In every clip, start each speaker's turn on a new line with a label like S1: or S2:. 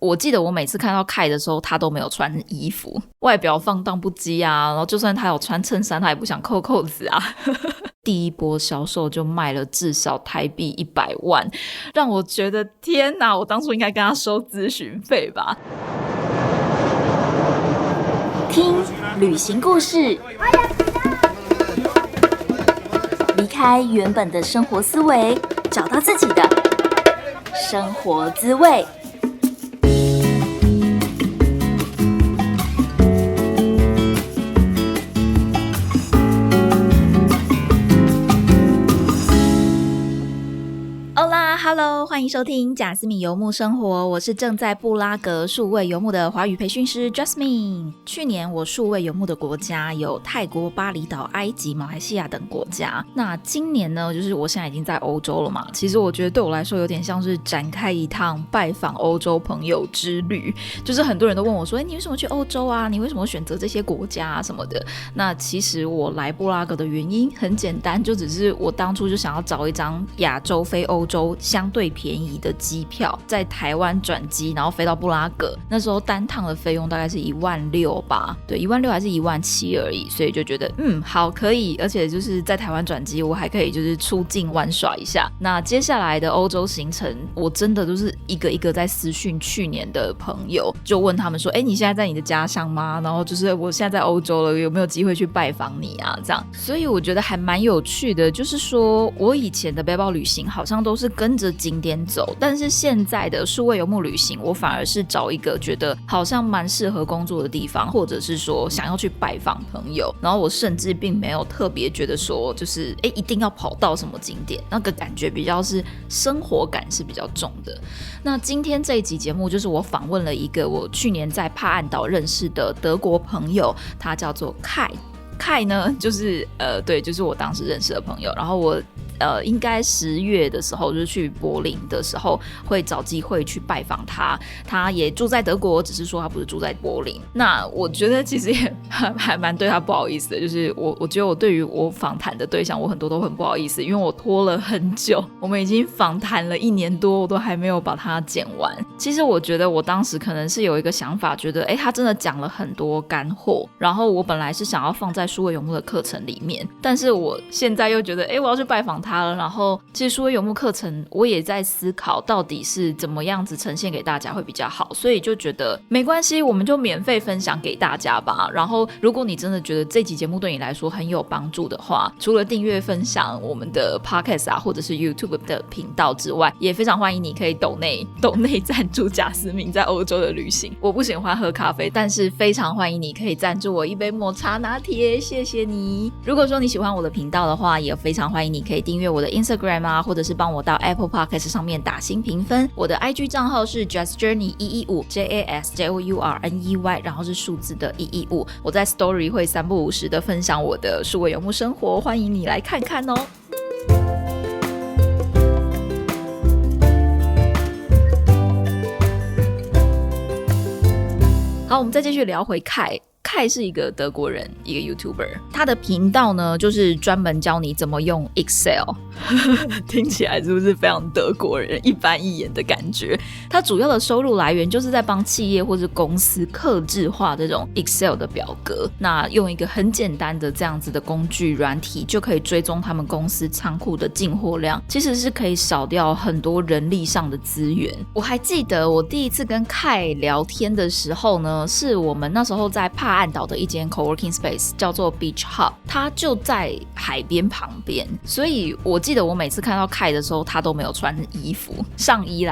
S1: 我记得我每次看到Kai的时候，他都没有穿衣服，外表放荡不羁啊，然后就算他有穿衬衫，他也不想扣扣子啊。第一波销售就卖了至少台币100万，让我觉得天哪，我当初应该跟他收咨询费吧。
S2: 听旅行故事，离开原本的生活思维，找到自己的生活滋味。Hello， 欢迎收听贾斯敏游牧生活，我是正在布拉格数位游牧的华语培训师 Jasmine。去年我数位游牧的国家有泰国、巴厘岛、埃及、马来西亚等国家。那今年呢，就是我现在已经在欧洲了嘛，其实我觉得对我来说有点像是展开一趟拜访欧洲朋友之旅。就是很多人都问我说，你为什么去欧洲啊？你为什么选择这些国家啊什么的？那其实我来布拉格的原因很简单，就只是我当初就想要找一张亚洲飞欧洲相对便宜的机票，在台湾转机，然后飞到布拉格。那时候单趟的费用大概是16000吧，对，16000还是17000而已，所以就觉得好，可以，而且就是在台湾转机，我还可以就是出境玩耍一下。那接下来的欧洲行程，我真的都是一个一个在私讯去年的朋友，就问他们说，你现在在你的家乡吗？然后就是我现在在欧洲了，有没有机会去拜访你啊？这样，所以我觉得还蛮有趣的，就是说我以前的背包旅行好像都是跟着景点走，但是现在的数位游牧旅行，我反而是找一个觉得好像蛮适合工作的地方，或者是说想要去拜访朋友，然后我甚至并没有特别觉得说就是一定要跑到什么景点，那个感觉比较是生活感是比较重的。那今天这一集节目就是我访问了一个我去年在帕岸岛认识的德国朋友，他叫做Kai呢，就是对，就是我当时认识的朋友。然后我应该10月的时候，就是去柏林的时候，会找机会去拜访他。他也住在德国，只是说他不是住在柏林。那我觉得其实也还蛮对他不好意思的，就是我觉得我对于我访谈的对象，我很多都很不好意思，因为我拖了很久，我们已经访谈了1年多，我都还没有把它剪完。其实我觉得我当时可能是有一个想法，觉得他真的讲了很多干货，然后我本来是想要放在数位游牧的课程里面，但是我现在又觉得我要去拜访他了，然后其实数位游牧课程我也在思考到底是怎么样子呈现给大家会比较好，所以就觉得没关系，我们就免费分享给大家吧。然后如果你真的觉得这集节目对你来说很有帮助的话，除了订阅分享我们的 Podcast 啊，或者是 YouTube 的频道之外，也非常欢迎你可以抖内赞助贾思敏在欧洲的旅行。我不喜欢喝咖啡，但是非常欢迎你可以赞助我一杯抹茶拿铁，谢谢你。如果说你喜欢我的频道的话，也非常欢迎你可以订阅我的 Instagram 啊，或者是帮我到 Apple Podcast 上面打星评分。我的 IG 账号是 JasJourney115 JASJOURNEY， 然后是数字的115。我在 Story 会3不5时的分享我的数位游牧生活，欢迎你来看看哦。好，我们再继续聊回Kai是一个德国人，一个 YouTuber， 他的频道呢就是专门教你怎么用 Excel 听起来是不是非常德国人一板一眼的感觉？他主要的收入来源就是在帮企业或是公司客制化这种 Excel 的表格，那用一个很简单的这样子的工具软体就可以追踪他们公司仓库的进货量，其实是可以少掉很多人力上的资源。我还记得我第一次跟Kai聊天的时候呢，是我们那时候在帕岸岛的一间 coworking space 叫做 Beach Hub， 它就在海边旁边，所以我记得我每次看到Kai的时候，他都没有穿衣服，上衣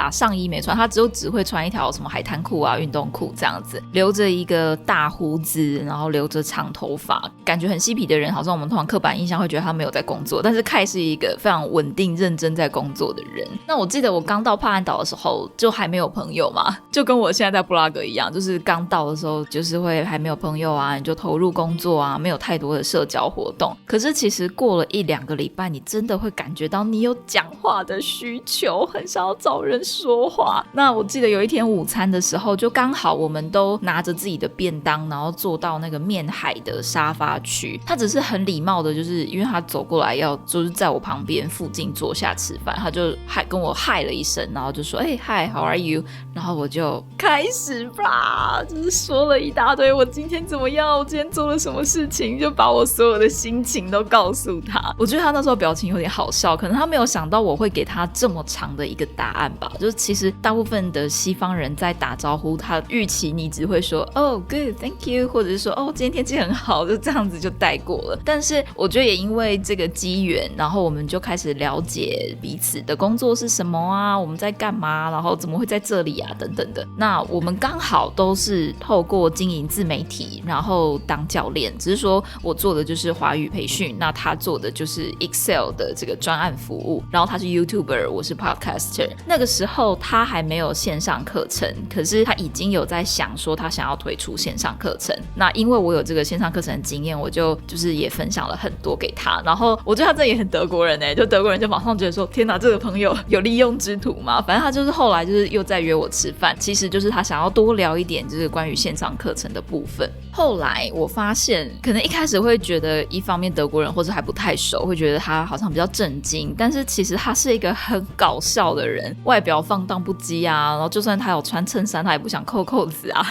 S2: 没穿，他只会穿一条什么海滩裤啊、运动裤这样子，留着一个大胡子，然后留着长头发，感觉很嬉皮的人，好像我们通常刻板印象会觉得他没有在工作，但是Kai是一个非常稳定认真在工作的人。那我记得我刚到帕岸岛的时候就还没有朋友嘛，就跟我现在在布拉格一样，就是刚到的时候就是会还没有朋
S1: 朋友啊，你就投入工作啊，没有太多的社交活动。可是其实过了1-2个礼拜，你真的会感觉到你有讲话的需求，很想要找人说话。那我记得有一天午餐的时候，就刚好我们都拿着自己的便当，然后坐到那个面海的沙发区。他只是很礼貌的，就是因为他走过来要就是在我旁边附近坐下吃饭，他就还跟我嗨了一声，然后就说hi how are you， 然后我就开始吧，就是说了一大堆我今天怎么样，我今天做了什么事情，就把我所有的心情都告诉他。我觉得他那时候表情有点好笑，可能他没有想到我会给他这么长的一个答案吧。就是其实大部分的西方人在打招呼，他预期你只会说oh good thank you， 或者是说哦今天天气很好，就这样子就带过了。但是我觉得也因为这个机缘，然后我们就开始了解彼此的工作是什么啊，我们在干嘛，然后怎么会在这里啊等等的。那我们刚好都是透过经营自媒体然后当教练，只是说我做的就是华语培训，那他做的就是 Excel 的这个专案服务，然后他是 YouTuber， 我是 Podcaster。 那个时候他还没有线上课程，可是他已经有在想说他想要推出线上课程。那因为我有这个线上课程的经验，我就是也分享了很多给他。然后我觉得他这也很德国人就德国人就马上觉得说天哪，这个朋友有利用之徒嘛。反正他就是后来就是又在约我吃饭，其实就是他想要多聊一点就是关于线上课程的部分。后来我发现可能一开始会觉得一方面德国人或者还不太熟，会觉得他好像比较震惊，但是其实他是一个很搞笑的人，外表放荡不羁啊，然后就算他有穿衬衫他也不想扣扣子啊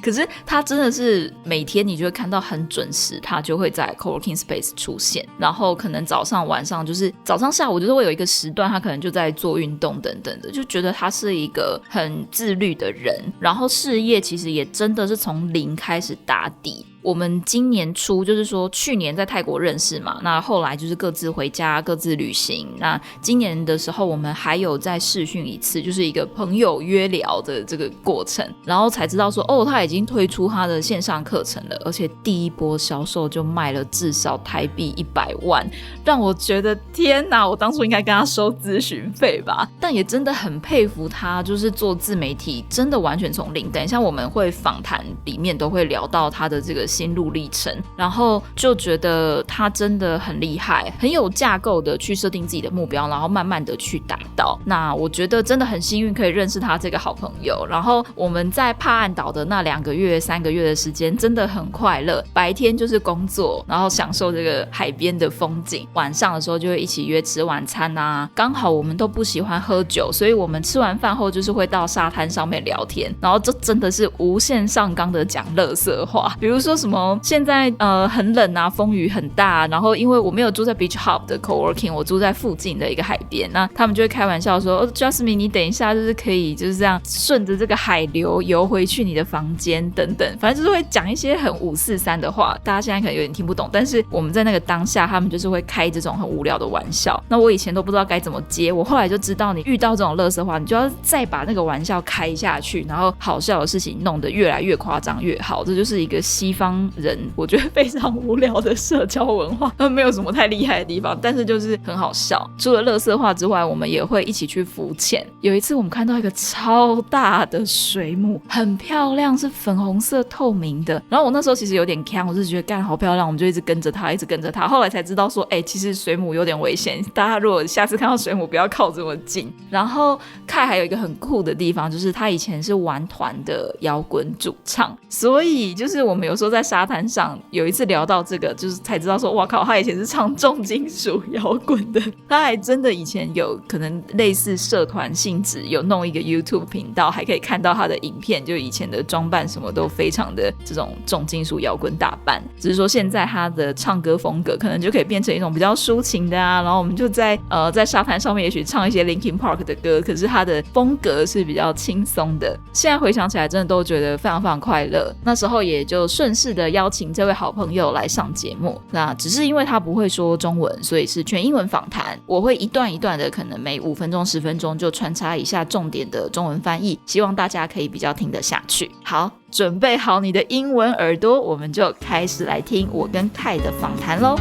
S1: 可是他真的是每天你就会看到很准时，他就会在 Coworking Space 出现，然后可能早上晚上就是早上下午就是会有一个时段他可能就在做运动等等的，就觉得他是一个很自律的人，然后事业其实也真的是从零开始打底。我们今年初就是说去年在泰国认识嘛，那后来就是各自回家各自旅行，那今年的时候我们还有再视讯一次，就是一个朋友约聊的这个过程，然后才知道说他已经推出他的线上课程了，而且第一波销售就卖了至少台币100万，让我觉得天哪，我当初应该跟他收咨询费吧。但也真的很佩服他，就是做自媒体真的完全从零。等一下我们会访谈里面都会聊到他的这个心路历程，然后就觉得他真的很厉害，很有架构的去设定自己的目标，然后慢慢的去达到。那我觉得真的很幸运可以认识他这个好朋友，然后我们在帕岸岛的那2个月3个月的时间真的很快乐，白天就是工作，然后享受这个海边的风景，晚上的时候就会一起约吃晚餐啊。刚好我们都不喜欢喝酒，所以我们吃完饭后就是会到沙滩上面聊天，然后这真的是无限上纲的讲垃圾话，比如说什么现在很冷啊，风雨很大，然后因为我没有住在 Beach Hub 的 Coworking， 我住在附近的一个海边，那他们就会开玩笑说Jasmine 你等一下就是可以就是这样顺着这个海流游回去你的房间等等，反正就是会讲一些很543的话，大家现在可能有点听不懂，但是我们在那个当下他们就是会开这种很无聊的玩笑。那我以前都不知道该怎么接，我后来就知道你遇到这种垃圾话，你就要再把那个玩笑开下去，然后好笑的事情弄得越来越夸张越好。这就是一个西方人我觉得非常无聊的社交文化，没有什么太厉害的地方，但是就是很好笑。除了垃圾话之外，我们也会一起去浮潜。有一次我们看到一个超大的水母，很漂亮，是粉红色透明的，然后我那时候其实有点鏘，我是觉得干好漂亮，我们就一直跟着它一直跟着它，后来才知道说其实水母有点危险，大家如果下次看到水母不要靠这么近。然后Kai还有一个很酷的地方，就是他以前是玩团的摇滚主唱，所以就是我们有时候在沙滩上有一次聊到这个，就是才知道说哇靠，他以前是唱重金属摇滚的，他还真的以前有可能类似社团性质有弄一个 YouTube 频道，还可以看到他的影片，就以前的装扮什么都非常的这种重金属摇滚打扮，只是说现在他的唱歌风格可能就可以变成一种比较抒情的啊，然后我们就在沙滩上面也许唱一些 Linkin Park 的歌，可是他的风格是比较轻松的。现在回想起来真的都觉得非常非常快乐，那时候也就顺势的邀请这位好朋友来上节目，那只是因为他不会说中文，所以是全英文访谈，我会一段一段的可能每5分钟10分钟就穿插一下重点的中文翻译，希望大家可以比较听得下去。好，准备好你的英文耳朵，我们就开始来听我跟Kai的访谈咯。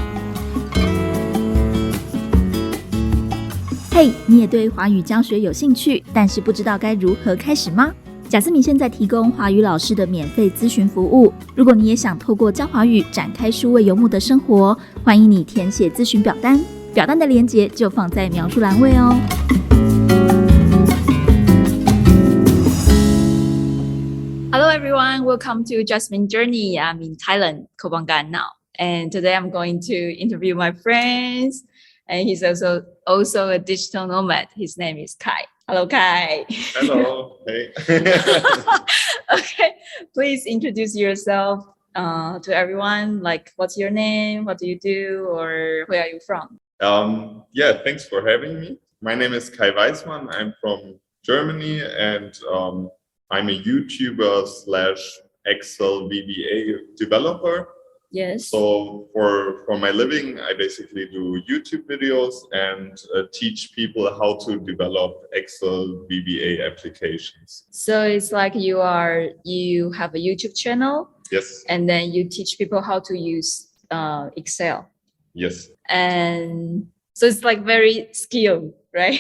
S2: 嘿，你也对华语教学有兴趣，但是不知道该如何开始吗？贾思敏现在提供华语老师的免费咨询服务，如果你也想透过教华语展开数位游牧的生活，欢迎你填写咨询表单，表单的连结就放在描述栏位哦。
S1: Hello everyone, welcome to Jasmine Journey. I'm in Thailand, Koh Phangan now. And today I'm going to interview my friends. And he's also a digital nomad. His name is Kai. Hello, Kai.
S3: Hello. Hey.
S1: Okay, please introduce yourself to everyone. Like, what's your name? What do you do? Or where are you from?
S3: Thanks for having me. My name is Kai Weismann. I'm from Germany, and I'm a YouTuber / Excel VBA developer.
S1: Yes.
S3: So for my living, I basically do YouTube videos and teach people how to develop Excel VBA applications.
S1: So it's like you have a YouTube channel.
S3: Yes.
S1: And then you teach people how to use Excel.
S3: Yes.
S1: And so it's like very skilled, right?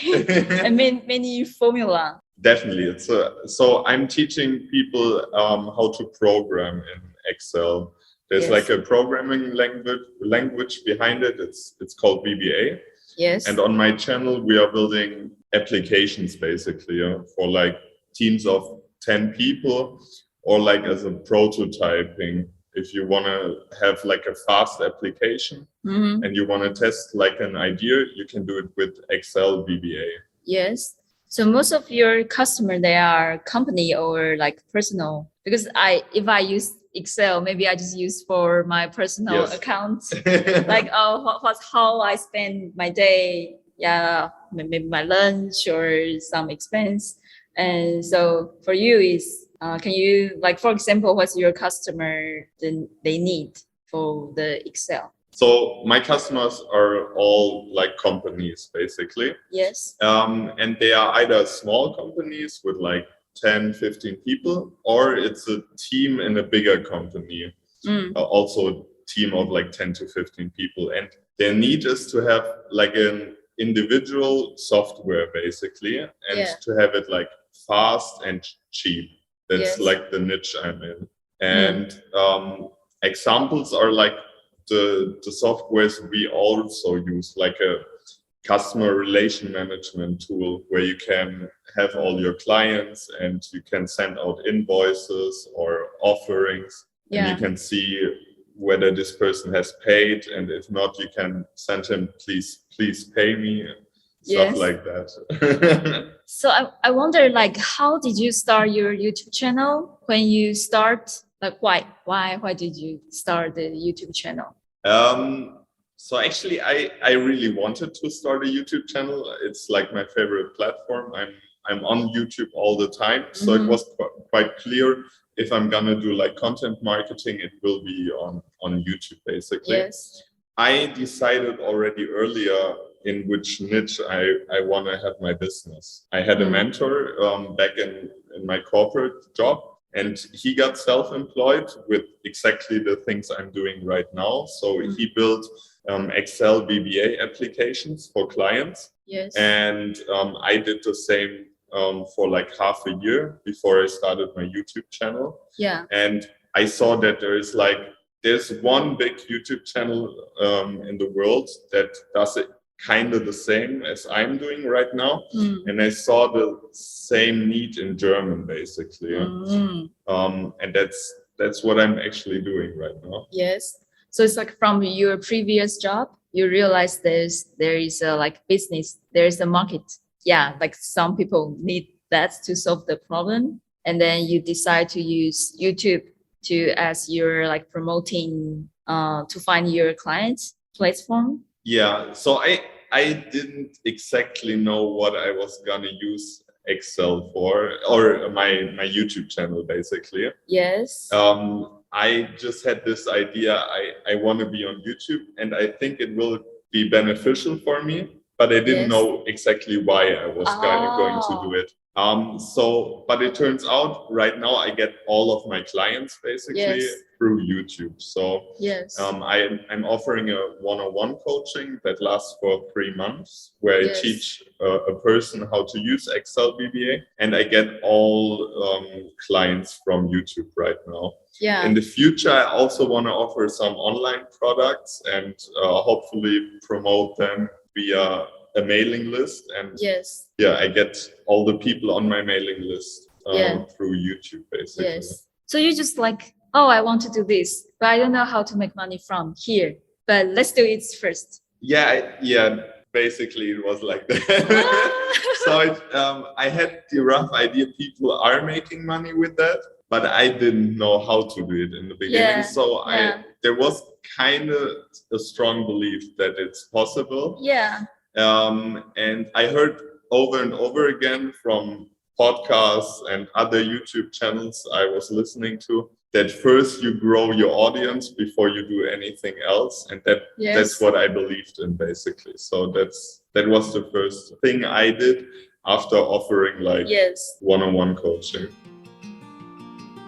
S1: And many formula.
S3: Definitely. So I'm teaching people how to program in Excel. There's like a programming language behind it. It's called VBA.
S1: Yes.
S3: And on my channel, we are building applications basically for like teams of 10 people, or like as a prototyping. If you want to have like a fast application and you want to test like an idea, you can do it with Excel VBA.
S1: Yes. So most of your customer, they are company or like personal, because if I use Excel, maybe I just use for my personal account, like how I spend my day, maybe my lunch or some expense. And so for you is, can you, like, for example, what's your customer they need for the Excel?
S3: So my customers are all like companies basically.
S1: Yes.
S3: And they are either small companies with like 10, 15 people, or it's a team in a bigger company, also a team of like 10 to 15 people. And their need is to have like an individual software basically, and to have it like fast and cheap. That's like the niche I'm in. And examples are like the softwares we also use, like a customer relation management tool where you can have all your clients and you can send out invoices or offerings, and you can see whether this person has paid, and if not, you can send him please pay me, stuff like that.
S1: So I wonder, like, how did you start your YouTube channel? When you start, like, why did you start the YouTube channel?
S3: So actually, I really wanted to start a YouTube channel. It's like my favorite platform. I'm on YouTube all the time. So it was quite clear, if I'm gonna do like content marketing, it will be on YouTube basically.
S1: Yes.
S3: I decided already earlier in which niche I want to have my business. I had a mentor back in my corporate job, and he got self-employed with exactly the things I'm doing right now. So he built Excel VBA applications for clients.
S1: Yes.
S3: And I did the same for like half a year before I started my YouTube channel.
S1: Yeah.
S3: And I saw that there's one big YouTube channel in the world that does it kind of the same as I'm doing right now. And I saw the same need in German basically. And that's what I'm actually doing right now.
S1: Yes. So it's like from your previous job, you realize there is a like business, there is a market. Yeah, like some people need that to solve the problem. And then you decide to use YouTube as your like promoting to find your clients platform.
S3: Yeah, so I didn't exactly know what I was gonna use Excel for, or my YouTube channel basically.
S1: Yes.
S3: I just had this idea, I want to be on YouTube, and I think it will be beneficial for me, but I didn't know exactly why I was going to do it. But it turns out right now I get all of my clients basically through YouTube. So I'm offering a one-on-one coaching that lasts for 3 months, where I teach a person how to use Excel VBA, and I get all clients from YouTube right now. Yeah. In the future, I also want to offer some online products and hopefully promote them via a mailing list. And I get all the people on my mailing list through YouTube, basically.
S2: Yes. So you're just like, oh, I want to do this, but I don't know how to make money from here. But let's do it first.
S3: Yeah. Basically, it was like that. So I had the rough idea people are making money with that, but I didn't know how to do it in the beginning. So there was kind of a strong belief that it's possible.
S2: Yeah.
S3: And I heard over and over again from podcasts and other YouTube channels I was listening to that first you grow your audience before you do anything else. And that's what I believed in, basically. So that was the first thing I did after offering one-on-one coaching.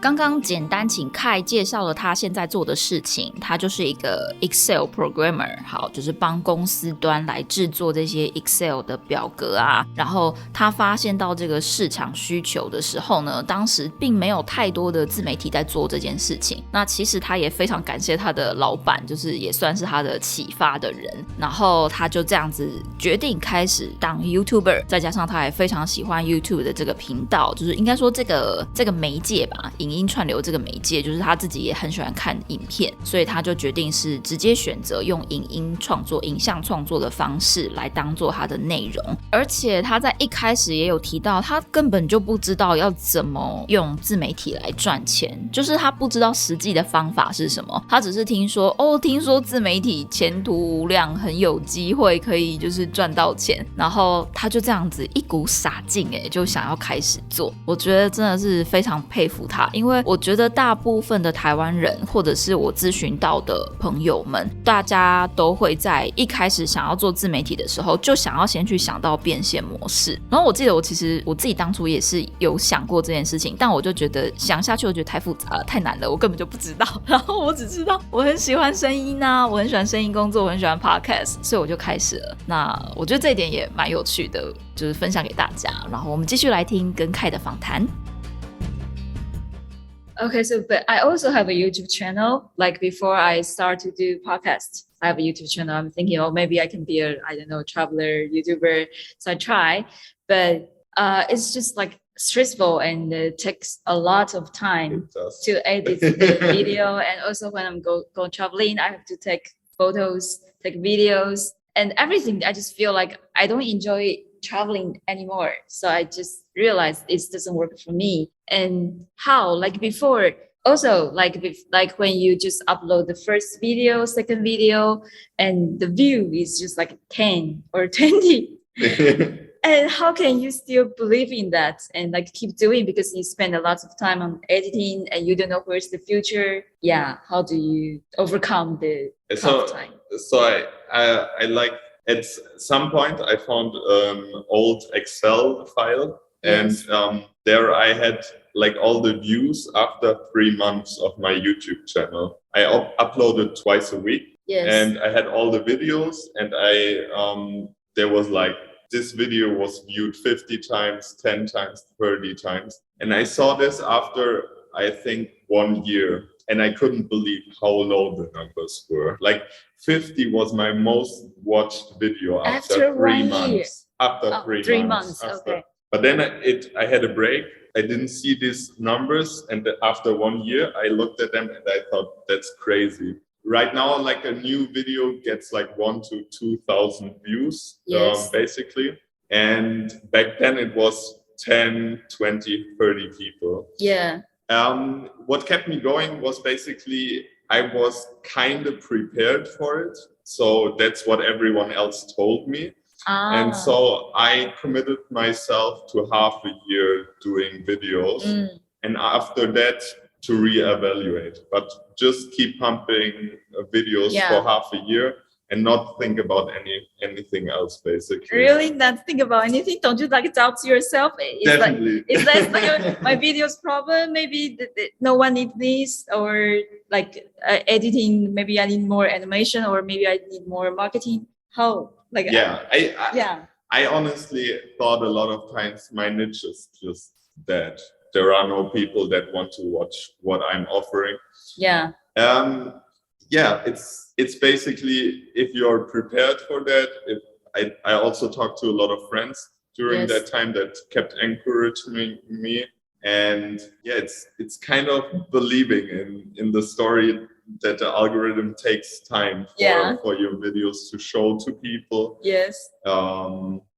S2: 刚刚简单请Kai介绍了他现在做的事情，他就是一个 Excel programmer， 好，就是帮公司端来制作这些 Excel 的表格啊。然后他发现到这个市场需求的时候呢，当时并没有太多的自媒体在做这件事情。那其实他也非常感谢他的老板，就是也算是他的启发的人。然后他就这样子决定开始当 YouTuber， 再加上他也非常喜欢 YouTube 的这个频道，就是应该说这个媒介吧，影音串流这个媒介，就是他自己也很喜欢看影片，所以他就决定是直接选择用影音创作、影像创作的方式来当做他的内容。而且他在一开始也有提到，他根本就不知道要怎么用自媒体来赚钱，就是他不知道实际的方法是什么，他只是听说自媒体前途无量，很有机会可以就是赚到钱，然后他就这样子一股傻劲就想要开始做。我觉得真的是非常佩服他，因为我觉得大部分的台湾人或者是我咨询到的朋友们，大家都会在一开始想要做自媒体的时候就想要先去想到变现模式。然后我记得我自己当初也是有想过这件事情，但我就觉得想下去我觉得太复杂了，太难了，我根本就不知道。然后我只知道我很喜欢声音啊，我很喜欢声音工作，我很喜欢 Podcast， 所以我就开始了。那我觉得这一点也蛮有趣的，就是分享给大家。然后我们继续来听跟Kai的访谈。
S1: Okay, but I also have a YouTube channel. Like before I start to do podcasts, I have a YouTube channel. I'm thinking, maybe I can be a, traveler YouTuber. So I try, but it's just like stressful and it takes a lot of time to edit the video. And also when I'm go traveling, I have to take photos, take videos and everything. I just feel like I don't enjoy traveling anymore. So I just realized it doesn't work for me. And how, like before, also like when you just upload the first video, second video, and the view is just like 10 or 20. And how can you still believe in that and like keep doing, because you spend a lot of time on editing and you don't know where's the future? Yeah, how do you overcome the tough time?
S3: So I like, at some point I found an old Excel file. Yes. And there I had like all the views after 3 months of my YouTube channel. I uploaded twice a week.
S2: Yes.
S3: And I had all the videos, and there was like, this video was viewed 50 times, 10 times, 30 times. And I saw this after, I think, 1 year. And I couldn't believe how low the numbers were. Like 50 was my most watched video after 3 months. After 3 months.
S2: Okay.
S3: But then I had a break. I didn't see these numbers. And after 1 year, I looked at them and I thought, that's crazy. Right now, like a new video gets like 1,000 to 2,000 views, yes. Basically. And back then it was 10, 20, 30 people.
S2: Yeah.
S3: What kept me going was basically I was kind of prepared for it. So that's what everyone else told me. And so I committed myself to half a year doing videos. And after that, to reevaluate. But just keep pumping videos for half a year. and not think about anything else, basically.
S2: Really? Not think about anything? Don't you like doubt yourself?
S3: Definitely.
S2: Is that like my video's problem? Maybe no one needs this, or like editing, maybe I need more animation, or maybe I need more marketing. How? Like
S3: I honestly thought a lot of times my niche is just that there are no people that want to watch what I'm offering.
S2: Yeah.
S3: It's basically, if you're prepared for that. I also talked to a lot of friends during that time that kept encouraging me, and it's kind of believing in the story that the algorithm takes time for your videos to show to people.
S2: Yes.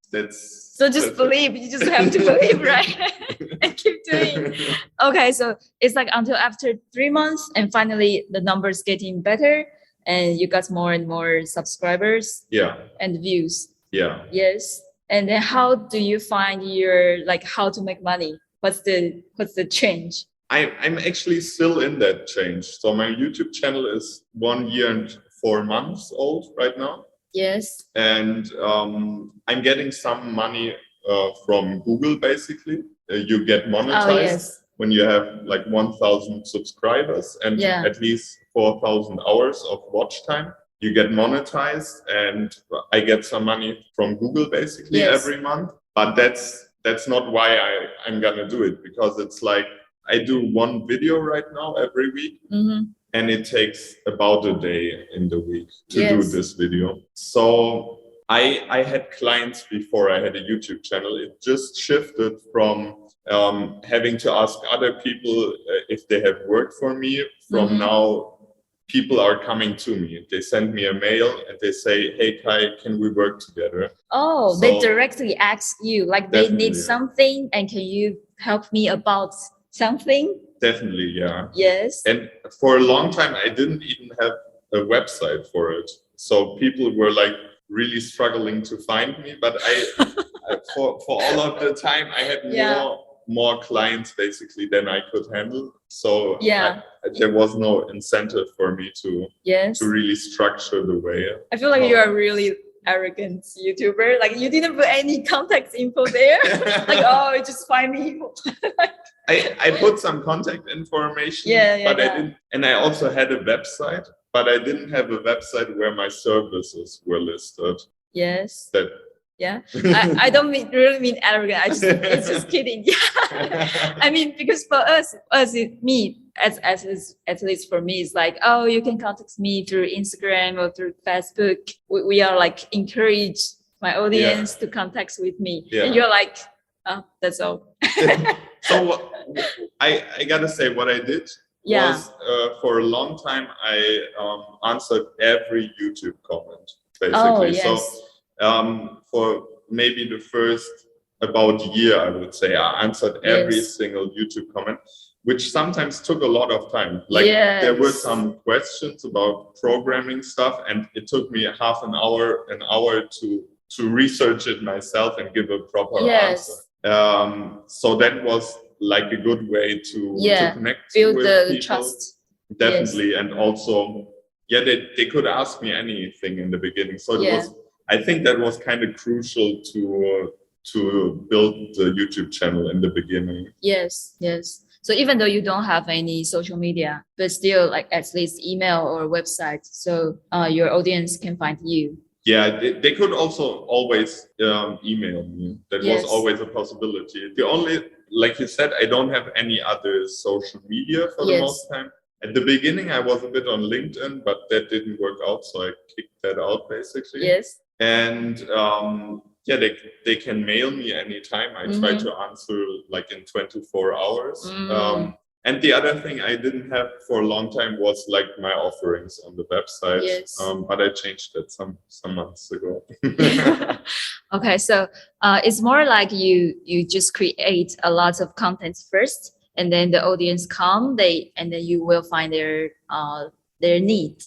S3: That's
S2: believe. You just have to believe, right? And keep doing. Okay, so it's like until after 3 months, and finally the numbers getting better, and you got more and more subscribers. And views. Yes. And then how do you find your how to make money? What's the change?
S3: I'm actually still in that change. So my YouTube channel is 1 year and 4 months old right now.
S2: Yes.
S3: And I'm getting some money from Google, basically. You get monetized when you have like 1,000 subscribers and at least 4,000 hours of watch time. You get monetized, and I get some money from Google basically every month. But that's not why I'm gonna do it, because it's like I do one video right now every week. And it takes about a day in the week to do this video. So I had clients before I had a YouTube channel. It just shifted from having to ask other people if they have worked for me. From now, people are coming to me. They send me a mail and they say, "Hey Kai, can we work together?"
S2: Oh, so they directly ask you, like they need something, and can you help me about something?
S3: Definitely, yeah.
S2: Yes.
S3: And for a long time, I didn't even have a website for it. So people were like really struggling to find me. But for all of the time, I had more clients basically than I could handle. So there was no incentive for me to really structure the way.
S2: I feel like you are really arrogant YouTuber. Like you didn't put any contact info there. Like, just find me.
S3: I put some contact information, but I didn't, and I also had a website, but I didn't have a website where my services were listed.
S2: Yes. I don't really mean arrogant. It's just kidding. I mean, because for us, at least for me, it's like, oh, you can contact me through Instagram or through Facebook. We are like encourage my audience to contact with me, and you're like, oh, that's all.
S3: So I gotta say, what I did was for a long time I answered every YouTube comment basically. So for maybe the first about year, I would say I answered every single YouTube comment, which sometimes took a lot of time. Like there were some questions about programming stuff, and it took me half an hour to research it myself and give a proper answer. So that was like a good way to connect
S2: build
S3: with
S2: the
S3: people.
S2: trust.
S3: Definitely. And also they could ask me anything in the beginning, so it was, I think that was kind of crucial to build the YouTube channel in the beginning.
S2: Yes. So even though you don't have any social media, but still like at least email or website, so your audience can find you.
S3: Yeah, they could also always email me. That was always a possibility. The only, like you said, I don't have any other social media for the most time. At the beginning, I was a bit on LinkedIn, but that didn't work out, so I kicked that out basically.
S2: Yes.
S3: And they can mail me anytime. I try to answer like in 24 hours. And the other thing I didn't have for a long time was like my offerings on the website.
S2: Yes.
S3: But I changed that some months ago.
S2: Okay, so it's more like you just create a lot of content first, and then the audience come, and then you will find their need,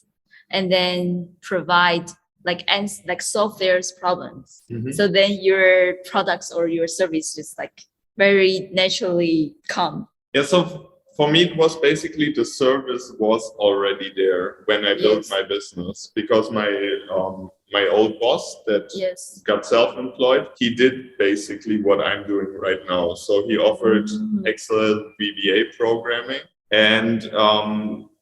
S2: and then provide like solve their problems. So then your products or your service just like very naturally come.
S3: Yeah, so For me, it was basically the service was already there when I built my business, because my old boss that got self-employed, he did basically what I'm doing right now. So he offered Excel VBA programming, and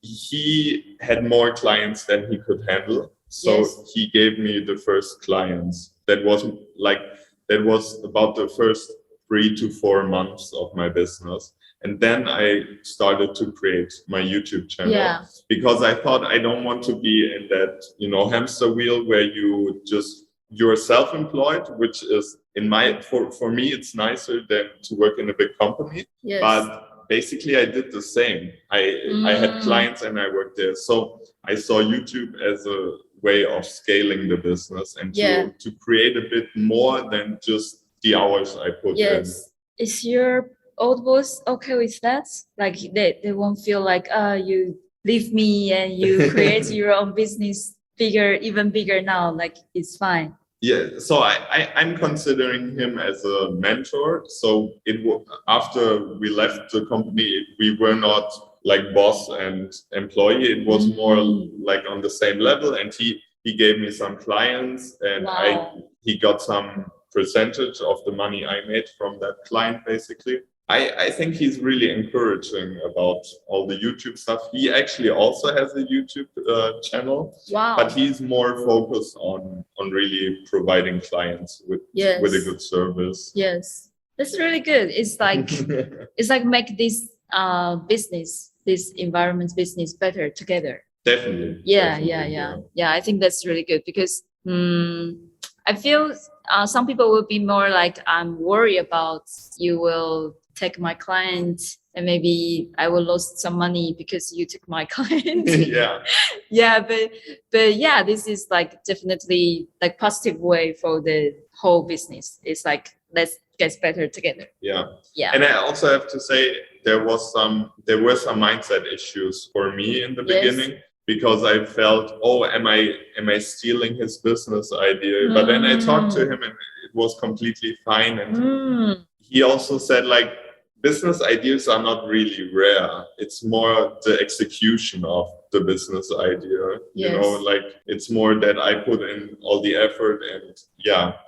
S3: he had more clients than he could handle. So he gave me the first clients. That was about the first 3 to 4 months of my business. And then I started to create my YouTube channel because I thought I don't want to be in that, hamster wheel where you're self-employed, which is for me, it's nicer than to work in a big company. Yes. But basically I did the same. I had clients and I worked there. So I saw YouTube as a way of scaling the business and to create a bit more than just the hours I put in.
S2: Is your old boss okay with that? Like they won't feel like you leave me and you create your own business even bigger now, like it's fine?
S3: Yeah, so I'm considering him as a mentor. So after we left the company, we were not like boss and employee. It was more like on the same level, and he gave me some clients, and he got some percentage of the money I made from that client, basically. I think he's really encouraging about all the YouTube stuff. He actually also has a YouTube channel, but he's more focused on really providing clients with a good service.
S2: Yes, that's really good. It's like it's like make this this environment business better together.
S3: Definitely.
S2: Yeah. I think that's really good because I feel some people will be more like, I'm worried about you will take my client and maybe I will lose some money because you took my client. But yeah, this is like definitely like positive way for the whole business. It's like, let's get better together. Yeah.
S3: And I also have to say there were some mindset issues for me in the beginning, because I felt, am I stealing his business idea? But then I talked to him and it was completely fine. And he also said, like, business ideas are not really rare. It's more the execution of the business idea. Like it's more that I put in all the effort, and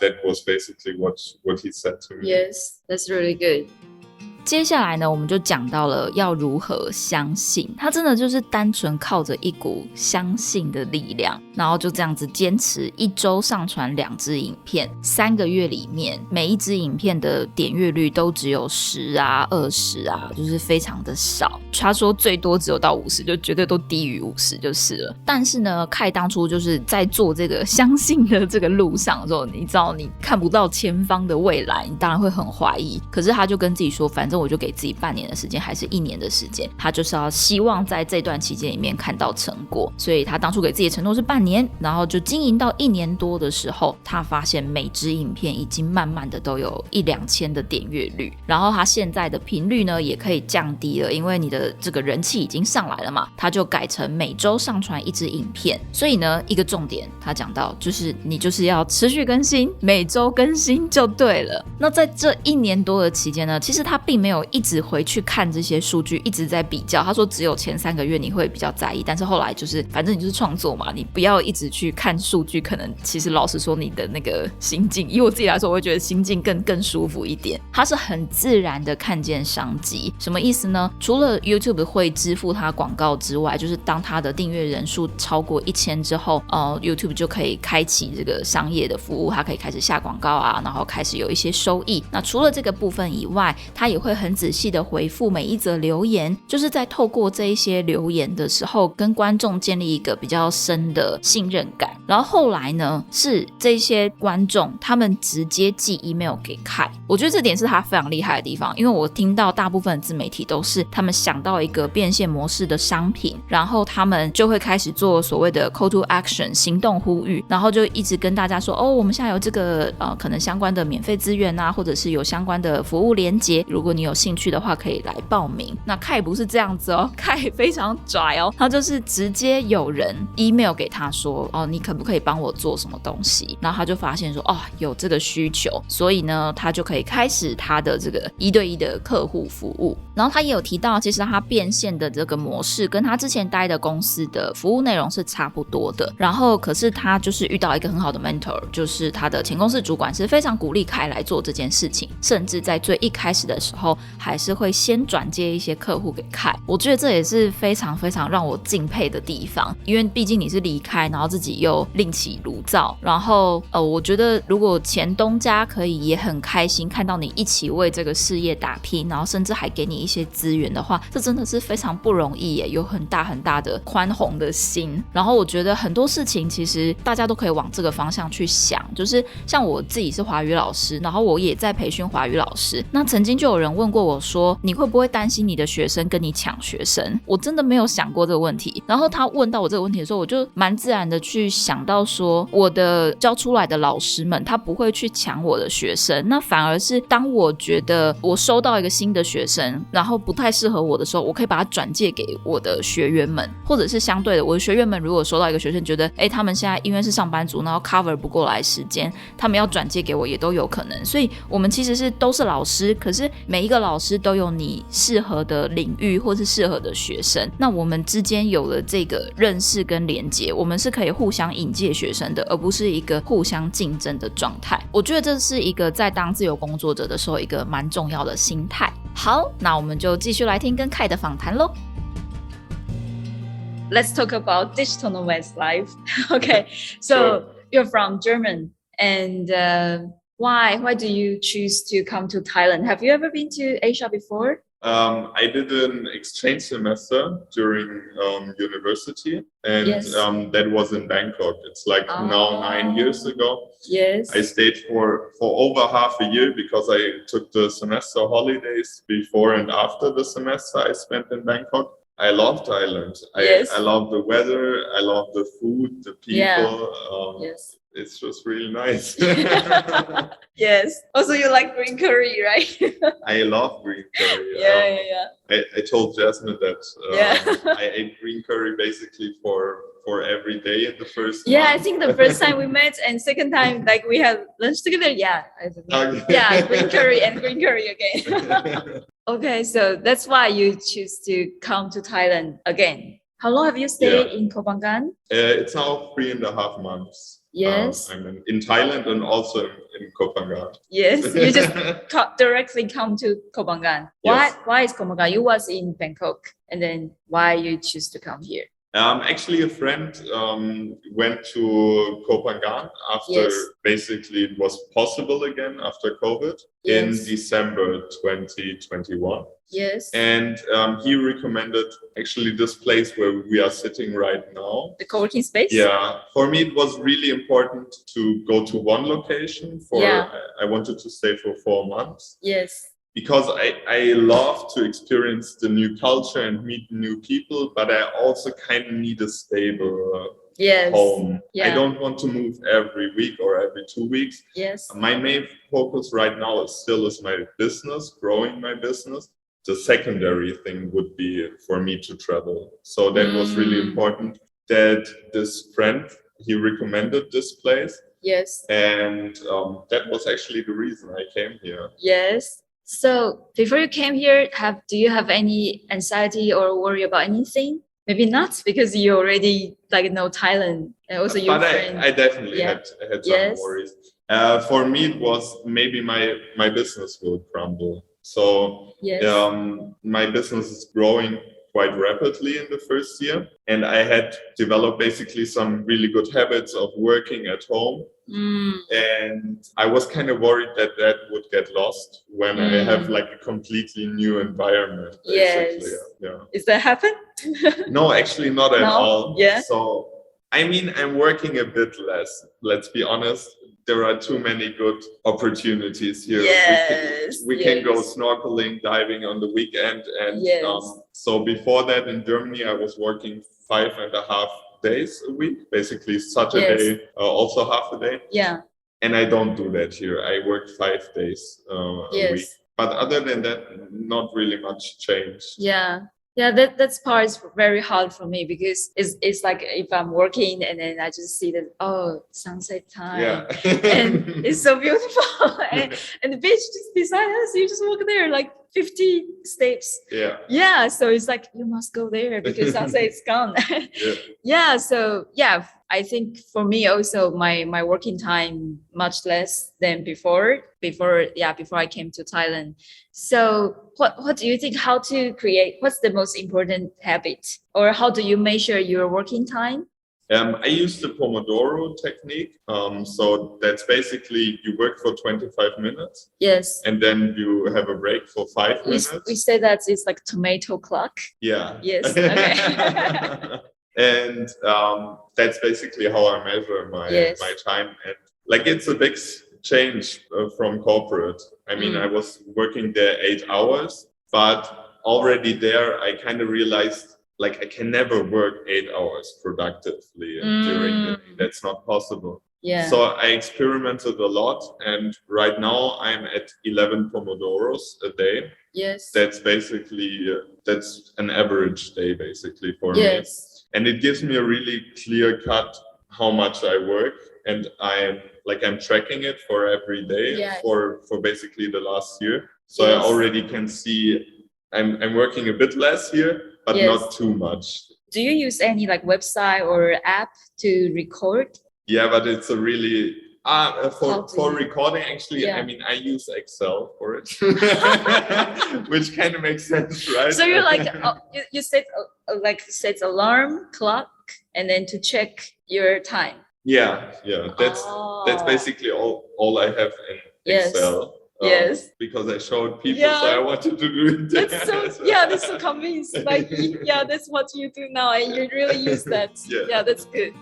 S3: that was basically what he said to me.
S2: Yes, that's really good.
S1: 接下来呢，我们就讲到了要如何相信，他真的就是单纯靠着一股相信的力量，然后就这样子坚持1周上传2支影片，3个月里面每一支影片的点阅率都只有10啊、20啊，就是非常的少。他说最多只有到50，就绝对都低于50就是了。但是呢，Kai当初就是在做这个相信的这个路上的时候，你知道你看不到前方的未来，你当然会很怀疑。可是他就跟自己说，反正我就给自己半年的时间还是1年的时间，他就是要希望在这段期间里面看到成果。所以他当初给自己的承诺是半年，然后就经营到1年多的时候，他发现每支影片已经慢慢的都有1-2千的点阅率，然后他现在的频率呢也可以降低了，因为你的这个人气已经上来了嘛，他就改成每周上传1支影片。所以呢，一个重点他讲到就是你就是要持续更新，每周更新就对了。那在这1年多的期间呢，其实他并没有一直回去看这些数据，一直在比较。他说只有前3个月你会比较在意，但是后来就是反正你就是创作嘛，你不要一直去看数据，可能其实老实说你的那个心境，以我自己来说我会觉得心境更舒服一点。他是很自然的看见商机。什么意思呢？除了 YouTube 会支付他广告之外，就是当他的订阅人数超过1000之后YouTube 就可以开启这个商业的服务，他可以开始下广告啊，然后开始有一些收益。那除了这个部分以外，他也会很仔细的回复每一则留言，就是在透过这一些留言的时候跟观众建立一个比较深的信任感。然后后来呢，是这些观众他们直接寄 email 给Kai，我觉得这点是他非常厉害的地方，因为我听到大部分的自媒体都是他们想到一个变现模式的商品，然后他们就会开始做所谓的 call to action 行动呼吁，然后就一直跟大家说我们现在有这个可能相关的免费资源啊，或者是有相关的服务连结，如果你你有兴趣的话可以来报名。那Kai不是这样子哦，Kai非常拽哦，他就是直接有人 email 给他说你可不可以帮我做什么东西，然后他就发现说有这个需求，所以呢他就可以开始他的这个1对1的客户服务。然后他也有提到，其实他变现的这个模式跟他之前待的公司的服务内容是差不多的，然后可是他就是遇到一个很好的 mentor， 就是他的前公司主管是非常鼓励Kai来做这件事情，甚至在最一开始的时候还是会先转接一些客户给Kai。我觉得这也是非常非常让我敬佩的地方，因为毕竟你是离开，然后自己又另起炉灶，然后我觉得如果前东家可以也很开心看到你一起为这个事业打拼，然后甚至还给你一些资源的话，这真的是非常不容易耶，有很大很大的宽宏的心。然后我觉得很多事情其实大家都可以往这个方向去想，就是像我自己是华语老师，然后我也在培训华语老师，那曾经就有人问过我说，你会不会担心你的学生跟你抢学生？我真的没有想过这个问题，然后他问到我这个问题的时候，我就蛮自然的去想到说，我的教出来的老师们他不会去抢我的学生，那反而是当我觉得我收到一个新的学生然后不太适合我的时候，我可以把它转介给我的学员们，或者是相对的，我的学员们如果收到一个学生觉得他们现在因为是上班族然后 cover 不过来时间，他们要转介给我也都有可能。所以我们其实都是老师，可是每一个老师都有你适合的领域或是适合的学生，那我们之间有了这个认识跟连结，我们是可以互相引介学生的，而不是一个互相竞争的状态。我觉得这是一个在当自由工作者的时候一个蛮重要的心态。好，那我们就继续来听跟Kai的访谈咯。Let's talk about digital nomad's life. Okay, so
S3: Sure.
S1: You're from German, and why do you choose to come to Thailand? Have you ever been to Asia before?
S3: I did an exchange semester during university, and
S1: Yes.
S3: That was in Bangkok. It's like now 9 years ago.
S1: Yes.
S3: I stayed for over half a year because I took the semester holidays before and after the semester I spent in Bangkok. I love Thailand.
S1: Yes.
S3: I love the weather. I love the food, the people.
S1: Yeah. Yes.
S3: It's just really nice.
S1: Yes. Also, you like green curry, right?
S3: I love green curry.
S1: Yeah.
S3: I told Jasmine that
S1: Yeah.
S3: I ate green curry basically for every day in the first
S1: Yeah,
S3: month.
S1: I think the first time we met and second time like we had lunch together. Yeah.
S3: Okay.
S1: Yeah, green curry and green curry again. Okay, so that's why you choose to come to Thailand again. How long have you stayed in Koh Phangan?
S3: It's now 3.5 months.
S1: Yes.
S3: I'm in Thailand and also in Koh Phangan.
S1: Yes, you just directly come to Koh Phangan.
S3: Yes.
S1: Why is Koh Phangan? You was in Bangkok, and then why you choose to come here?
S3: Actually, a friend went to Koh Phangan after basically it was possible again after COVID in December 2021.
S1: Yes.
S3: And he recommended actually this place where we are sitting right now.
S1: The co-working space?
S3: Yeah. For me, it was really important to go to one location. I wanted to stay for 4 months.
S1: Yes.
S3: Because I love to experience the new culture and meet new people, but I also kind of need a stable home.
S1: Yeah.
S3: I don't want to move every week or every 2 weeks.
S1: Yes.
S3: My main focus right now is my business, growing my business. The secondary thing would be for me to travel. So that was really important that this friend, he recommended this place.
S1: Yes.
S3: And that was actually the reason I came here.
S1: Yes. So before you came here, do you have any anxiety or worry about anything? Maybe not, because you already know Thailand and also your friend.
S3: I definitely had some worries. For me, it was maybe my business will crumble. So my business is growing quite rapidly in the first year, and I had developed basically some really good habits of working at home. And I was kind of worried that would get lost when I have a completely new environment. Basically.
S1: Yes. Is that happen?
S3: No, actually not at all.
S1: Yeah.
S3: So, I mean, I'm working a bit less. Let's be honest. There are too many good opportunities here.
S1: Yes.
S3: We can go snorkeling, diving on the weekend. And so before that in Germany, I was working 5.5 days a week, basically Saturday, also half a day.
S1: Yeah.
S3: And I don't do that here. I work 5 days a week. But other than that, not really much change.
S4: Yeah, that's part is very hard for me because it's like if I'm working and then I just see that sunset time and it's so beautiful and the beach just beside us, you just walk there like 50 steps. Yeah, so it's like you must go there because sunset is gone. So I think for me also my working time much less than before I came to Thailand. So what do you think, how to create, what's the most important habit, or how do you measure your working time?
S3: I use the Pomodoro technique. So that's basically you work for 25 minutes.
S4: Yes.
S3: And then you have a break for 5 minutes.
S4: We say that it's like tomato clock.
S3: Yeah.
S4: Yes. Okay.
S3: And that's basically how I measure my time. And like it's a big change from corporate. I mean, I was working there 8 hours, but already there I kind of realized like I can never work 8 hours productively during the day. That's not possible.
S4: Yeah.
S3: So I experimented a lot, and right now I'm at 11 Pomodoros a day.
S4: Yes.
S3: That's basically that's an average day basically for me. And it gives me a really clear cut how much I work, and I'm tracking it for every day for basically the last year. So I already can see I'm working a bit less here, but not too much.
S4: Do you use any like website or app to record?
S3: Yeah, but it's a really for recording actually. I mean, I use Excel for it, which kind of makes sense, right?
S4: So you're like you set alarm clock and then to check your time.
S3: Yeah. That's basically all I have in Excel. Because I showed people, so I wanted to do it.
S4: That's so convinced. Like, that's what you do now, and you really use that. That's good.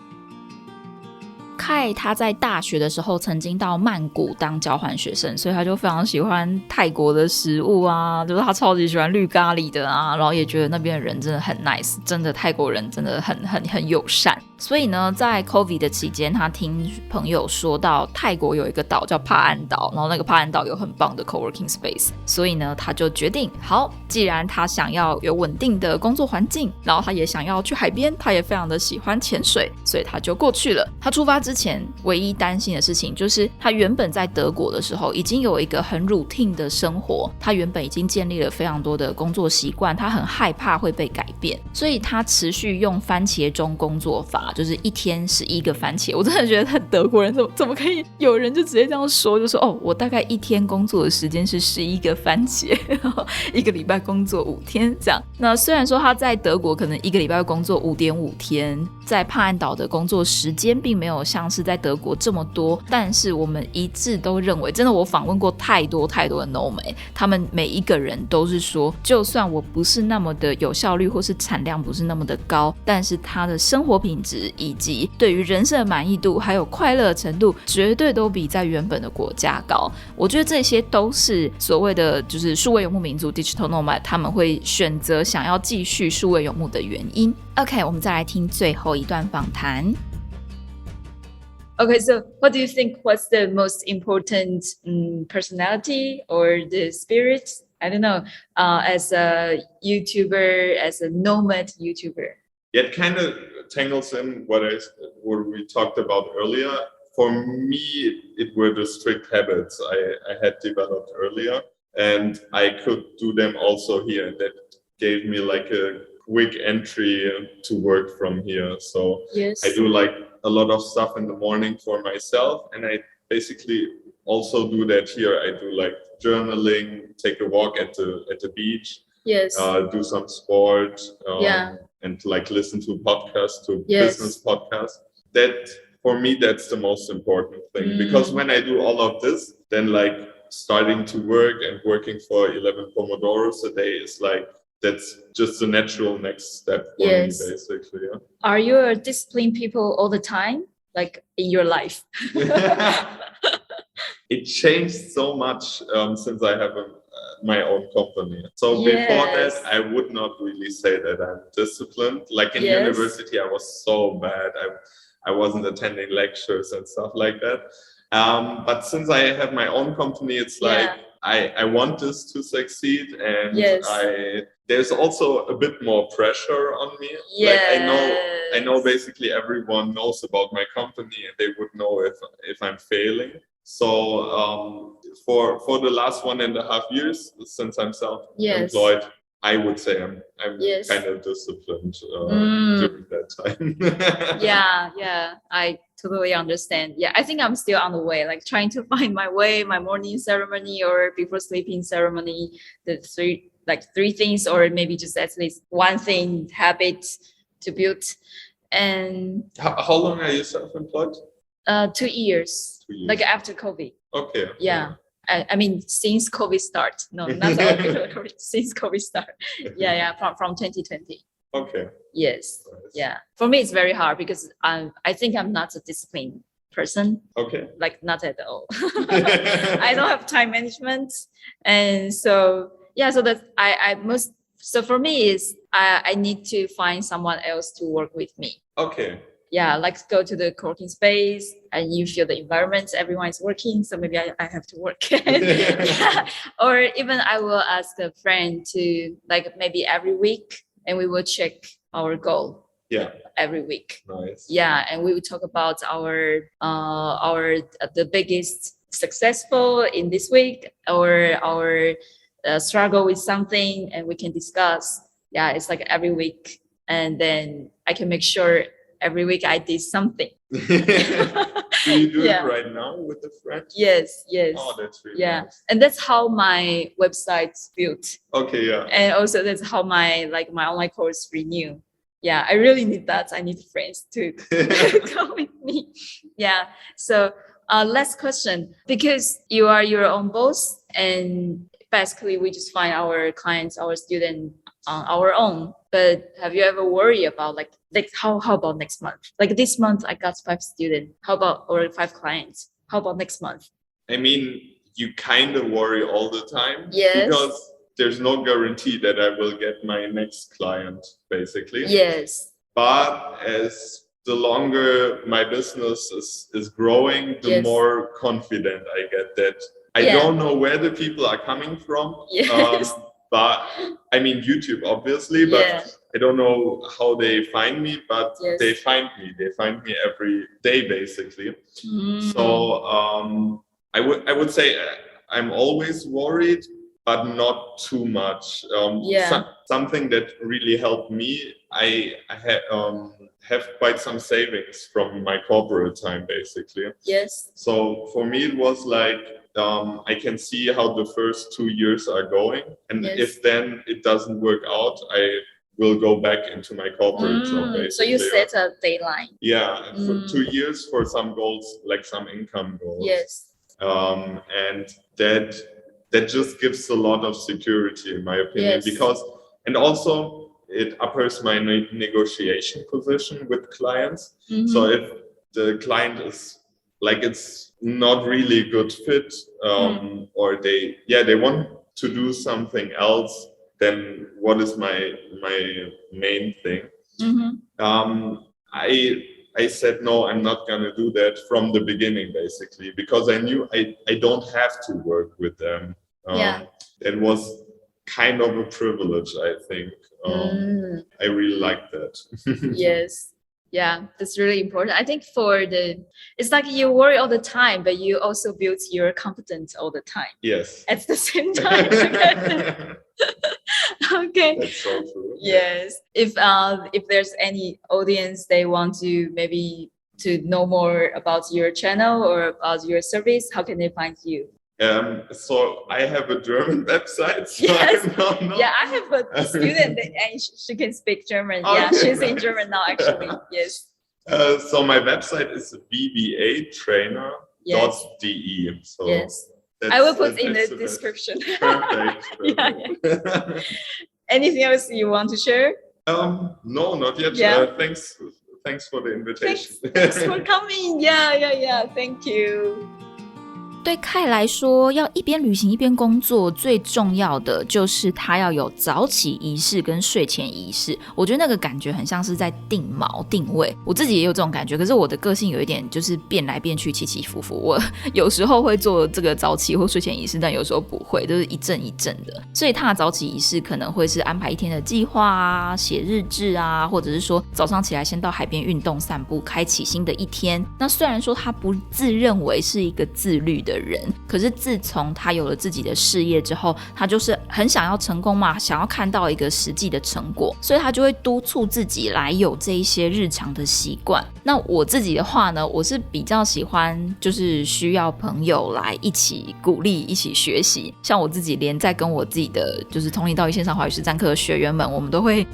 S2: Kai 他在大学的时候曾经到曼谷当交换学生，所以他就非常喜欢泰国的食物啊，就是他超级喜欢绿咖喱的啊，然后也觉得那边的人真的很 nice， 真的泰国人真的很友善。所以呢，在 COVID 的期间，他听朋友说到泰国有一个岛叫帕岸岛，然后那个帕岸岛有很棒的 coworking space， 所以呢，他就决定，好，既然他想要有稳定的工作环境，然后他也想要去海边，他也非常的喜欢潜水，所以他就过去了。他出发之前唯一担心的事情就是他原本在德国的时候已经有一个很 routine 的生活，他原本已经建立了非常多的工作习惯，他很害怕会被改变，所以他持续用番茄钟工作法，就是一天11个番茄。我真的觉得德国人怎么可以有人就直接这样说，就说我大概一天工作的时间是11个番茄，一个礼拜工作5天这样。那虽然说他在德国可能一个礼拜会工作5.5天，在帕岸岛的工作时间并没有像是在德国这么多，但是我们一致都认为，真的我访问过太多的 No 美，他们每一个人都是说，就算我不是那么的有效率或是产量不是那么的高，但是他的生活品质以及对于人生的满意度还有快乐程度绝对都比在原本的国家高。我觉得这些都是所谓的就是数位游牧民族 Digital Nomad 他们会选择想要继续数位游牧的原因。 OK， 我们再来听最后一段访谈。
S4: Okay, so what do you think was the most important personality or the spirit? I don't know, as a YouTuber, as a nomad YouTuber.
S3: It kind of tangles in what we talked about earlier. For me, it were the strict habits I had developed earlier, and I could do them also here. That gave me like a quick entry to work from here. So I do like a lot of stuff in the morning for myself, and I basically also do that here. I do like journaling, take a walk at the beach, do some sport, and like listen to podcasts, to business podcasts. That for me, that's the most important thing, because when I do all of this, then like starting to work and working for 11 Pomodoros a day is like, that's just the natural next step for me, basically. Yeah.
S4: Are you a disciplined people all the time, like in your life?
S3: It changed so much since I have my own company. So before that, I would not really say that I'm disciplined. Like in university, I was so bad. I wasn't attending lectures and stuff like that. But since I have my own company, it's like I want this to succeed, and
S4: Yes.
S3: There's also a bit more pressure on me.
S4: Yes.
S3: Like I know basically everyone knows about my company, and they would know if I'm failing. So for the last 1.5 years since I'm self-employed,
S4: Yes.
S3: I would say I'm
S4: Yes.
S3: kind of disciplined during that time.
S4: Yeah, I totally understand. Yeah, I think I'm still on the way, like trying to find my way, my morning ceremony or before sleeping ceremony, the three things, or maybe just at least one thing, habit to build. And
S3: How long are you self-employed?
S4: 2 years,
S3: 2 years.
S4: like after COVID.
S3: Okay.
S4: Yeah. I mean, since COVID start. No, not COVID. Since COVID start. Yeah, from 2020.
S3: Okay.
S4: Yes.
S3: Nice.
S4: Yeah. For me, it's very hard because I think I'm not a disciplined person.
S3: Okay.
S4: Like not at all. I don't have time management, and so yeah. So that So for me is I need to find someone else to work with me.
S3: Okay.
S4: Yeah, like go to the co-working space and you feel the environment, everyone is working, so maybe I have to work. Yeah. Or even I will ask a friend to, like, maybe every week, and we will check our goal.
S3: Yeah.
S4: Every week.
S3: Nice.
S4: Yeah, and we will talk about our the biggest successful in this week, or our struggle with something, and we can discuss. Yeah, it's like every week, and then I can make sure every week I did something.
S3: Do you do
S4: Yeah.
S3: it right now with the friends?
S4: Yes.
S3: Oh, that's really
S4: Yeah,
S3: nice.
S4: and that's how my website's built,
S3: Okay, yeah.
S4: and also that's how my online course renew. Yeah, I really need that. I need friends to go with me. Yeah. So last question, because you are your own boss, and basically we just find our clients, our students on our own. But have you ever worried about like how about next month? Like this month I got 5 students. How about, or 5 clients? How about next month?
S3: I mean, you kind of worry all the time.
S4: Yes.
S3: Because there's no guarantee that I will get my next client, basically.
S4: Yes.
S3: But as the longer my business is growing, the
S4: Yes.
S3: more confident I get that I
S4: Yeah.
S3: don't know where the people are coming from.
S4: Yes.
S3: But I mean, YouTube, obviously, but
S4: Yeah.
S3: I don't know how they find me, but
S4: Yes.
S3: they find me. They find me every day, basically.
S4: Mm.
S3: So I would say I'm always worried, but not too much.
S4: Yeah.
S3: Something that really helped me, I have quite some savings from my corporate time, basically.
S4: Yes.
S3: So for me, it was like, I can see how the first 2 years are going. And
S4: Yes.
S3: if then it doesn't work out, I will go back into my corporate job, basically.
S4: So you set a deadline.
S3: Yeah, for 2 years for some goals, like some income goals.
S4: Yes.
S3: And that just gives a lot of security, in my opinion,
S4: Yes.
S3: because, and also it uppers my negotiation position with clients.
S4: Mhm.
S3: So if the client is like, it's not really a good fit, or they want to do something else, then what is my main thing?
S4: Mhm.
S3: I said, no, I'm not going to do that from the beginning, basically, because I knew I don't have to work with them.
S4: Yeah.
S3: It was kind of a privilege, I think. I really like that.
S4: Yes. Yeah, that's really important. I think it's like you worry all the time, but you also build your confidence all the time.
S3: Yes.
S4: At the same time together. Okay.
S3: That's so true.
S4: Yes. If there's any audience they want to maybe to know more about your channel or about your service, how can they find you?
S3: So I have a German website. So
S4: Yes.
S3: I don't know.
S4: Yeah, I have a student and she can speak German.
S3: Okay,
S4: Yeah, she's in
S3: nice.
S4: German now, actually. Yes.
S3: So my website is bbatrainer.de. So
S4: Yes.
S3: that's,
S4: I will put in
S3: that's
S4: the
S3: best.
S4: description.
S3: Perfect.
S4: Yeah. Anything else you want to share?
S3: No, not yet.
S4: Yeah.
S3: Thanks for the invitation.
S4: Thanks for coming. Yeah. Thank you.
S2: 对Kai来说，要一边旅行一边工作，最重要的就是他要有早起仪式跟睡前仪式。我觉得那个感觉很像是在定锚定位，我自己也有这种感觉，可是我的个性有一点就是变来变去起起伏伏，我有时候会做这个早起或睡前仪式，但有时候不会，就是一阵一阵的。所以他的早起仪式可能会是安排一天的计划啊，写日志啊，或者是说早上起来先到海边运动散步，开启新的一天。那虽然说他不自认为是一个自律的人，可是自从他有了自己的事业之后，他就是很想要成功嘛，想要看到一个实际的成果，所以他就会督促自己来有这一些日常的习惯。那我自己的话呢，我是比较喜欢就是需要朋友来一起鼓励一起学习，像我自己连在跟我自己的就是同龄道义线上华语实战课的学员们，我都会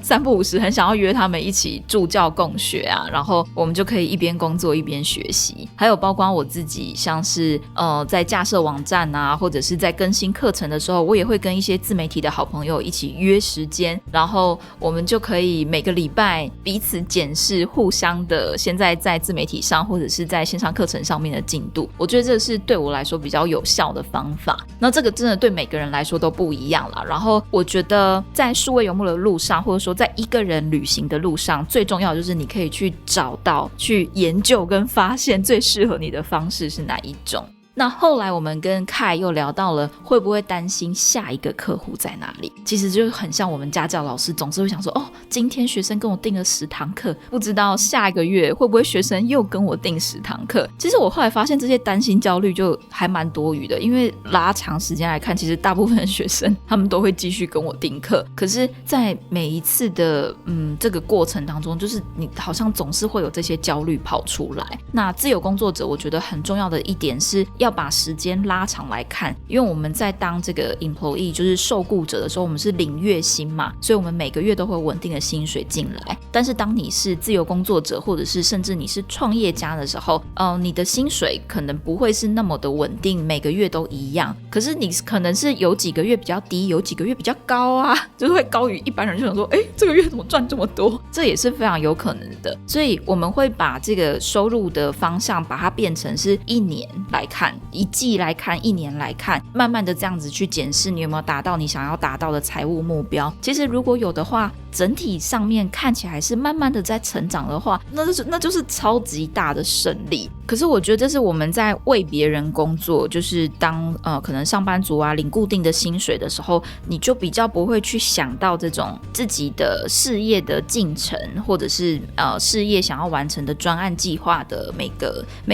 S2: 三不五时很想要约他们一起助教共学啊，然后我们就可以一边工作一边学习。还有包括我自己像是在架设网站啊，或者是在更新课程的时候，我也会跟一些自媒体的好朋友一起约时间，然后我们就可以每个礼拜彼此检视互相的现在在自媒体上或者是在线上课程上面的进度。我觉得这是对我来说比较有效的方法。那这个真的对每个人来说都不一样啦。然后我觉得在数位游牧的路上，或者说在一个人旅行的路上，最重要的就是你可以去找到去研究跟发现最适合你的方式是哪一种。那后来我们跟Kai又聊到了会不会担心下一个客户在哪里，其实就很像我们家教老师总是会想说，今天学生跟我订了10堂课，不知道下一个月会不会学生又跟我订10堂课。其实我后来发现这些担心焦虑就还蛮多余的，因为拉长时间来看，其实大部分的学生他们都会继续跟我订课，可是在每一次的这个过程当中，就是你好像总是会有这些焦虑跑出来。那自由工作者我觉得很重要的一点是要把时间拉长来看，因为我们在当这个 employee 就是受雇者的时候，我们是领月薪嘛，所以我们每个月都会稳定的薪水进来。但是当你是自由工作者，或者是甚至你是创业家的时候，你的薪水可能不会是那么的稳定，每个月都一样，可是你可能是有几个月比较低，有几个月比较高啊，就是会高于一般人，就想说这个月怎么赚这么多，这也是非常有可能的。所以我们会把这个收入的方向把它变成是1年来看，1季来看，1年来看，慢慢的这样子去检视你有没有达到你想要达到的财务目标。其实如果有的话，整体上面看起来是慢慢的在成长的话，那就是超级大的胜利。可是我觉得这是我们在为别人工作，就是当可能上班族啊领固定的薪水的时候，你就比较不会去想到这种自己的事业的进程，或者是事业想要完成的专案计划的每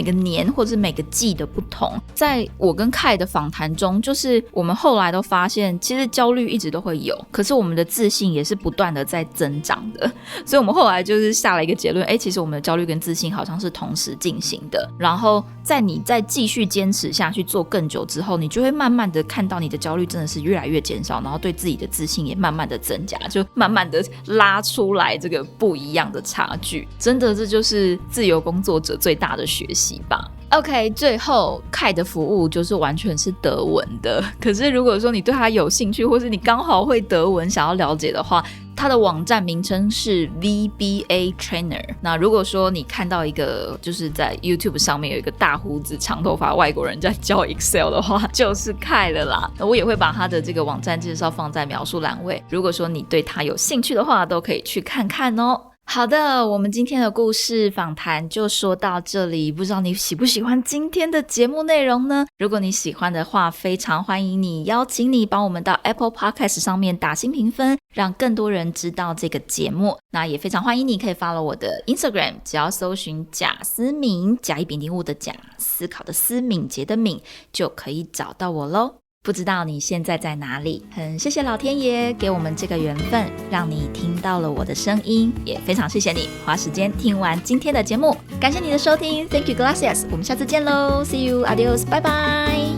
S2: 个年或者是每个季的不同。在我跟Kai的访谈中，就是我们后来都发现其实焦虑一直都会有，可是我们的自信也是不断的在增长的。所以我们后来就是下了一个结论，其实我们的焦虑跟自信好像是同时进行的。然后在你再继续坚持下去做更久之后，你就会慢慢的看到你的焦虑真的是越来越减少，然后对自己的自信也慢慢的增加，就慢慢的拉出来这个不一样的差距。真的这就是自由工作者最大的学习吧。OK， 最后Kai的服务就是完全是德文的，可是如果说你对他有兴趣，或是你刚好会德文想要了解的话，他的网站名称是 VBA Trainer。 那如果说你看到一个就是在 YouTube 上面有一个大胡子长头发外国人在教 Excel 的话，就是Kai了啦。我也会把他的这个网站介绍放在描述栏位，如果说你对他有兴趣的话，都可以去看看哦。好的，我们今天的故事访谈就说到这里，不知道你喜不喜欢今天的节目内容呢？如果你喜欢的话，非常欢迎你，邀请你帮我们到 Apple Podcast 上面打星评分，让更多人知道这个节目。那也非常欢迎你可以 follow 我的 Instagram， 只要搜寻贾思敏，甲乙丙丁戊的甲，思考的思，敏捷的敏，就可以找到我咯。不知道你现在在哪里，很谢谢老天爷给我们这个缘分，让你听到了我的声音，也非常谢谢你花时间听完今天的节目。感谢你的收听， Thank you, gracias， 我们下次见咯， See you, adios， 拜拜。